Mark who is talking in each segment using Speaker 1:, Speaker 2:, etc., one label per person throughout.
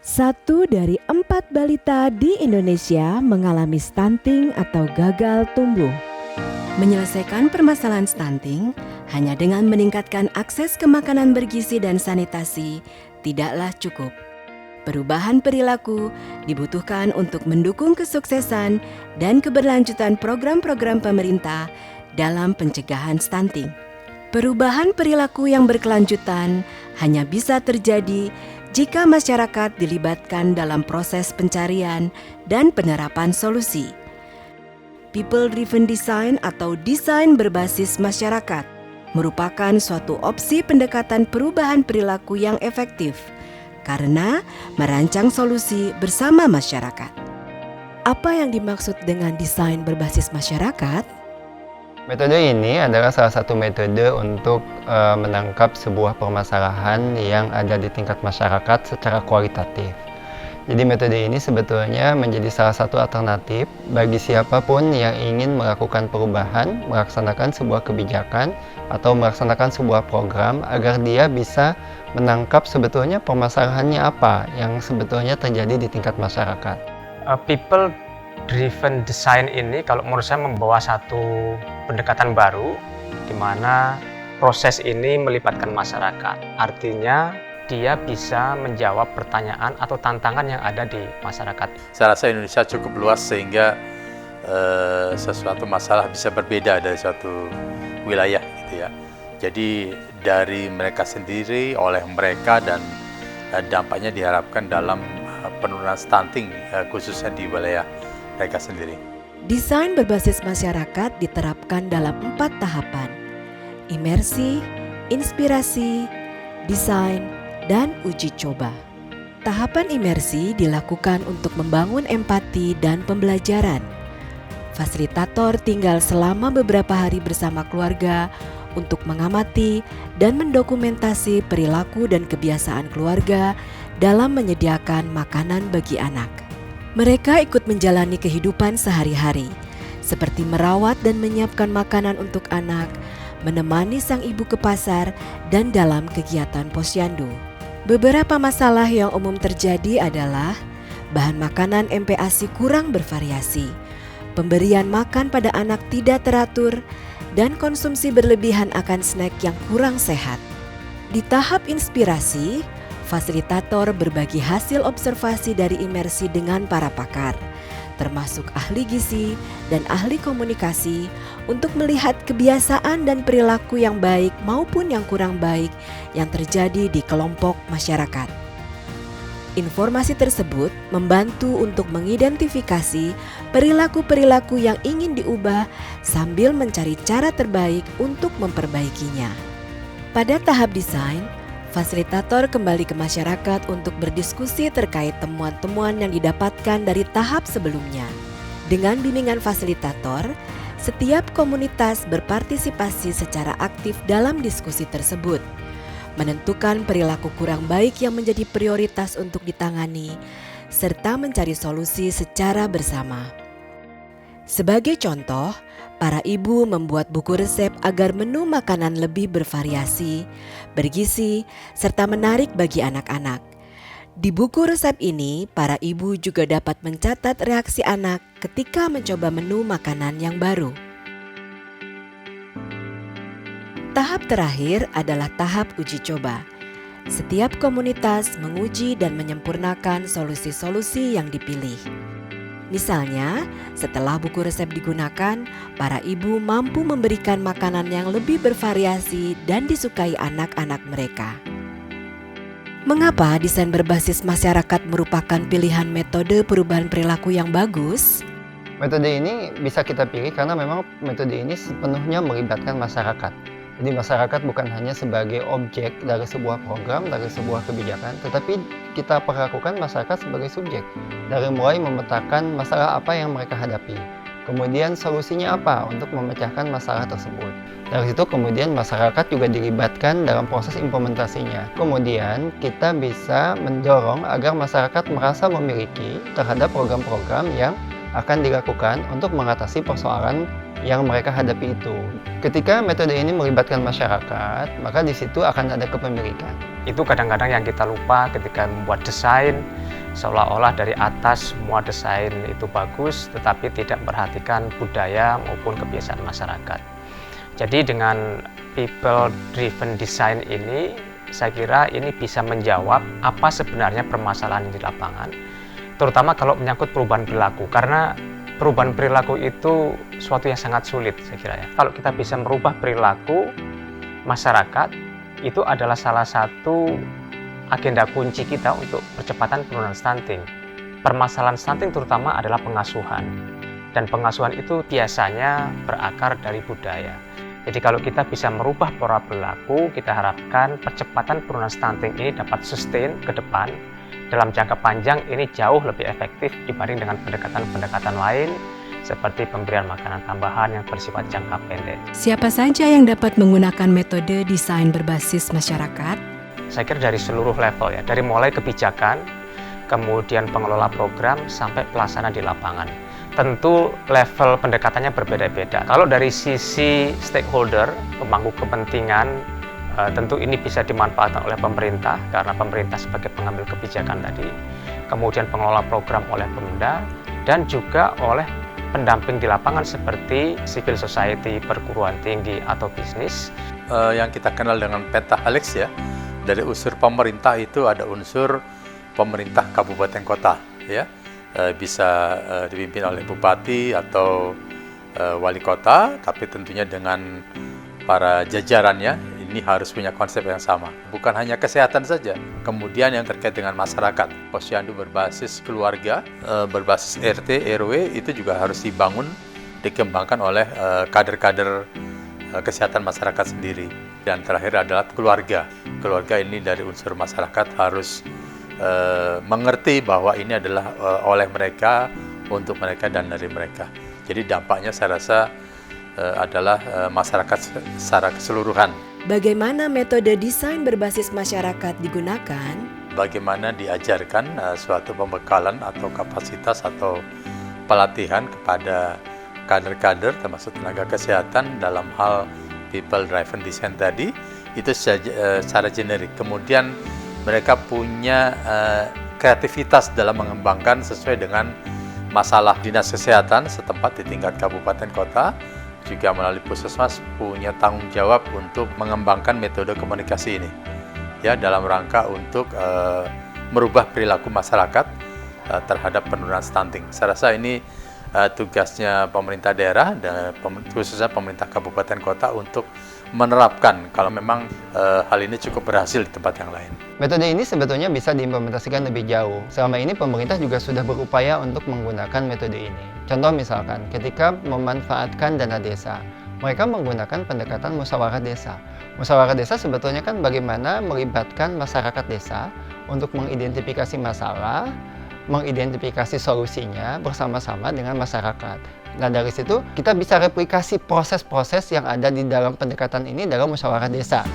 Speaker 1: 1 dari 4 balita di Indonesia mengalami stunting atau gagal tumbuh. Menyelesaikan permasalahan stunting hanya dengan meningkatkan akses ke makanan bergizi dan sanitasi tidaklah cukup. Perubahan perilaku dibutuhkan untuk mendukung kesuksesan dan keberlanjutan program-program pemerintah dalam pencegahan stunting. Perubahan perilaku yang berkelanjutan hanya bisa terjadi jika masyarakat dilibatkan dalam proses pencarian dan penerapan solusi. People-driven design atau desain berbasis masyarakat merupakan suatu opsi pendekatan perubahan perilaku yang efektif karena merancang solusi bersama masyarakat. Apa yang dimaksud dengan desain berbasis masyarakat?
Speaker 2: Metode ini adalah salah satu metode untuk menangkap sebuah permasalahan yang ada di tingkat masyarakat secara kualitatif. Jadi metode ini sebetulnya menjadi salah satu alternatif bagi siapapun yang ingin melakukan perubahan, melaksanakan sebuah kebijakan, atau melaksanakan sebuah program agar dia bisa menangkap sebetulnya permasalahannya apa yang sebetulnya terjadi di tingkat masyarakat.
Speaker 3: People driven design ini kalau menurut saya membawa satu pendekatan baru di mana proses ini melibatkan masyarakat. Artinya dia bisa menjawab pertanyaan atau tantangan yang ada di masyarakat.
Speaker 4: Saya rasa Indonesia cukup luas sehingga sesuatu masalah bisa berbeda dari suatu wilayah gitu ya. Jadi dari mereka sendiri, oleh mereka, dan dampaknya diharapkan dalam penurunan stunting khususnya di wilayah mereka sendiri.
Speaker 1: Desain berbasis masyarakat diterapkan dalam 4 tahapan: imersi, inspirasi, desain, dan uji coba. Tahapan imersi dilakukan untuk membangun empati dan pembelajaran. Fasilitator tinggal selama beberapa hari bersama keluarga untuk mengamati dan mendokumentasi perilaku dan kebiasaan keluarga dalam menyediakan makanan bagi anak. Mereka ikut menjalani kehidupan sehari-hari, seperti merawat dan menyiapkan makanan untuk anak, menemani sang ibu ke pasar, dan dalam kegiatan posyandu. Beberapa masalah yang umum terjadi adalah bahan makanan MPASI kurang bervariasi, pemberian makan pada anak tidak teratur, dan konsumsi berlebihan akan snack yang kurang sehat. Di tahap inspirasi, fasilitator berbagi hasil observasi dari imersi dengan para pakar, termasuk ahli gizi dan ahli komunikasi, untuk melihat kebiasaan dan perilaku yang baik maupun yang kurang baik yang terjadi di kelompok masyarakat. Informasi tersebut membantu untuk mengidentifikasi perilaku-perilaku yang ingin diubah sambil mencari cara terbaik untuk memperbaikinya. Pada tahap desain, fasilitator kembali ke masyarakat untuk berdiskusi terkait temuan-temuan yang didapatkan dari tahap sebelumnya. Dengan bimbingan fasilitator, setiap komunitas berpartisipasi secara aktif dalam diskusi tersebut, menentukan perilaku kurang baik yang menjadi prioritas untuk ditangani, serta mencari solusi secara bersama. Sebagai contoh, para ibu membuat buku resep agar menu makanan lebih bervariasi, bergizi, serta menarik bagi anak-anak. Di buku resep ini, para ibu juga dapat mencatat reaksi anak ketika mencoba menu makanan yang baru. Tahap terakhir adalah tahap uji coba. Setiap komunitas menguji dan menyempurnakan solusi-solusi yang dipilih. Misalnya, setelah buku resep digunakan, para ibu mampu memberikan makanan yang lebih bervariasi dan disukai anak-anak mereka. Mengapa desain berbasis masyarakat merupakan pilihan metode perubahan perilaku yang bagus?
Speaker 2: Metode ini bisa kita pilih karena memang metode ini sepenuhnya melibatkan masyarakat. Jadi masyarakat bukan hanya sebagai objek dari sebuah program, dari sebuah kebijakan, tetapi kita perlakukan masyarakat sebagai subjek. Dari mulai memetakan masalah apa yang mereka hadapi, kemudian solusinya apa untuk memecahkan masalah tersebut. Dari situ kemudian masyarakat juga dilibatkan dalam proses implementasinya. Kemudian kita bisa mendorong agar masyarakat merasa memiliki terhadap program-program yang akan dilakukan untuk mengatasi persoalan yang mereka hadapi itu. Ketika metode ini melibatkan masyarakat, maka di situ akan ada kepemilikan.
Speaker 3: Itu kadang-kadang yang kita lupa ketika membuat desain, seolah-olah dari atas semua desain itu bagus, tetapi tidak memperhatikan budaya maupun kebiasaan masyarakat. Jadi dengan people driven design ini, saya kira ini bisa menjawab apa sebenarnya permasalahan di lapangan, terutama kalau menyangkut perubahan perilaku, karena perubahan perilaku itu suatu yang sangat sulit, saya kira ya. Kalau kita bisa merubah perilaku masyarakat, itu adalah salah satu agenda kunci kita untuk percepatan penurunan stunting. Permasalahan stunting terutama adalah pengasuhan, dan pengasuhan itu biasanya berakar dari budaya. Jadi kalau kita bisa merubah pola perilaku, kita harapkan percepatan penurunan stunting ini dapat sustain ke depan. Dalam jangka panjang ini jauh lebih efektif dibanding dengan pendekatan-pendekatan lain seperti pemberian makanan tambahan yang bersifat jangka pendek.
Speaker 1: Siapa saja yang dapat menggunakan metode desain berbasis masyarakat?
Speaker 3: Saya kira dari seluruh level ya, dari mulai kebijakan, kemudian pengelola program, sampai pelaksana di lapangan. Tentu level pendekatannya berbeda-beda. Kalau dari sisi stakeholder, pemangku kepentingan, tentu ini bisa dimanfaatkan oleh pemerintah, karena pemerintah sebagai pengambil kebijakan tadi, kemudian pengelola program oleh Pemda, dan juga oleh pendamping di lapangan seperti civil society, perguruan tinggi, atau bisnis.
Speaker 4: Yang kita kenal dengan pentahelix ya, dari unsur pemerintah itu ada unsur pemerintah kabupaten kota ya, bisa dipimpin oleh bupati atau wali kota, tapi tentunya dengan para jajarannya ini harus punya konsep yang sama. Bukan hanya kesehatan saja, kemudian yang terkait dengan masyarakat, posyandu berbasis keluarga, berbasis RT, RW itu juga harus dibangun, dikembangkan oleh kader-kader kesehatan masyarakat sendiri. Dan terakhir adalah keluarga. Keluarga ini dari unsur masyarakat harus mengerti bahwa ini adalah oleh mereka, untuk mereka, dan dari mereka. Jadi dampaknya saya rasa adalah masyarakat secara keseluruhan.
Speaker 1: Bagaimana metode desain berbasis masyarakat digunakan?
Speaker 4: Bagaimana diajarkan suatu pembekalan atau kapasitas atau pelatihan kepada kader-kader termasuk tenaga kesehatan dalam hal people driven design tadi, itu secara generik. Kemudian mereka punya kreativitas dalam mengembangkan sesuai dengan masalah dinas kesehatan setempat di tingkat kabupaten kota, juga melalui puskesmas punya tanggung jawab untuk mengembangkan metode komunikasi ini ya, dalam rangka untuk merubah perilaku masyarakat terhadap penurunan stunting. Saya rasa ini tugasnya pemerintah daerah dan khususnya pemerintah kabupaten kota untuk menerapkan kalau memang hal ini cukup berhasil di tempat yang lain.
Speaker 2: Metode ini sebetulnya bisa diimplementasikan lebih jauh. Selama ini pemerintah juga sudah berupaya untuk menggunakan metode ini. Contoh misalkan, ketika memanfaatkan dana desa, mereka menggunakan pendekatan musyawarah desa. Musyawarah desa sebetulnya kan bagaimana melibatkan masyarakat desa untuk mengidentifikasi masalah, mengidentifikasi solusinya bersama-sama dengan masyarakat. Nah dari situ kita bisa replikasi proses-proses yang ada di dalam pendekatan ini dalam musyawarah desa.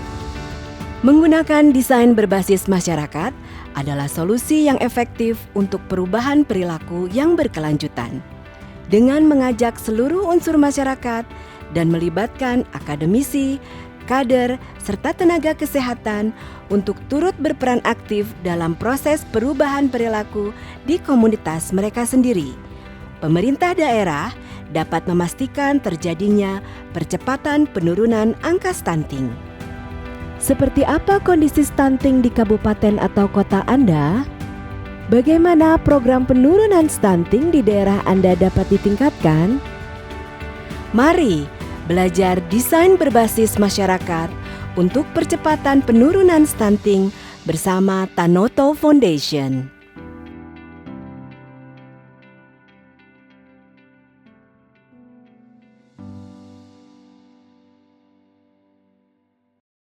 Speaker 1: Menggunakan desain berbasis masyarakat adalah solusi yang efektif untuk perubahan perilaku yang berkelanjutan. Dengan mengajak seluruh unsur masyarakat dan melibatkan akademisi, kader, serta tenaga kesehatan untuk turut berperan aktif dalam proses perubahan perilaku di komunitas mereka sendiri. Pemerintah daerah dapat memastikan terjadinya percepatan penurunan angka stunting. Seperti apa kondisi stunting di kabupaten atau kota Anda? Bagaimana program penurunan stunting di daerah Anda dapat ditingkatkan? Mari belajar desain berbasis masyarakat untuk percepatan penurunan stunting bersama Tanoto Foundation.